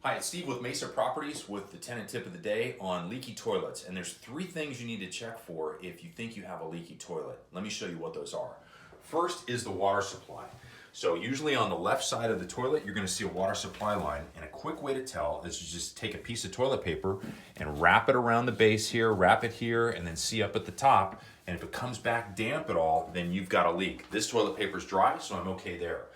Hi, it's Steve with Mesa Properties with the tenant tip of the day on leaky toilets. And there's 3 things you need to check for if you think you have a leaky toilet. Let me show you what those are. First is the water supply. So usually on the left side of the toilet, you're gonna see a water supply line. And a quick way to tell is to just take a piece of toilet paper and wrap it around the base here, wrap it here, and then see up at the top. And if it comes back damp at all, then you've got a leak. This toilet paper is dry, so I'm okay there.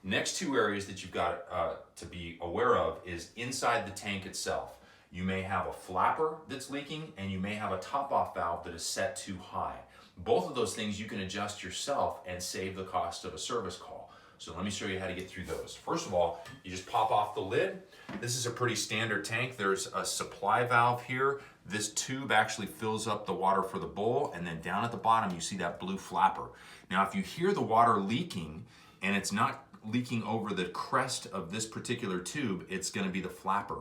Next 2 areas that you've got to be aware of is inside the tank itself. You may have a flapper that's leaking and you may have a top-off valve that is set too high. Both of those things you can adjust yourself and save the cost of a service call. So let me show you how to get through those. First of all, you just pop off the lid. This is a pretty standard tank. There's a supply valve here. This tube actually fills up the water for the bowl, and then down at the bottom you see that blue flapper. Now if you hear the water leaking and it's not leaking over the crest of this particular tube, it's going to be the flapper.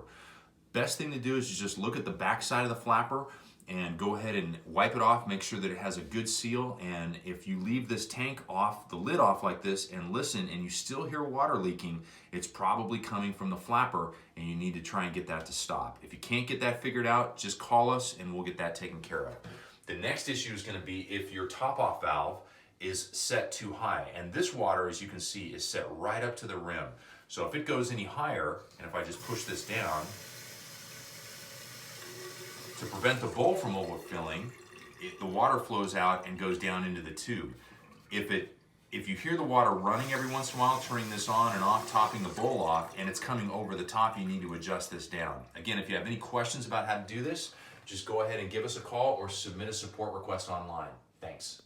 Best thing to do is just look at the back side of the flapper and go ahead and wipe it off, make sure that it has a good seal. And if you leave this tank off, the lid off like this, and listen and you still hear water leaking, it's probably coming from the flapper and you need to try and get that to stop. If you can't get that figured out, just call us and we'll get that taken care of. The next issue is going to be if your top-off valve is set too high. And this water, as you can see, is set right up to the rim. So if it goes any higher, and if I just push this down, to prevent the bowl from overfilling, the water flows out and goes down into the tube. If you hear the water running every once in a while, turning this on and off, topping the bowl off, and it's coming over the top, you need to adjust this down. Again, if you have any questions about how to do this, just go ahead and give us a call or submit a support request online. Thanks.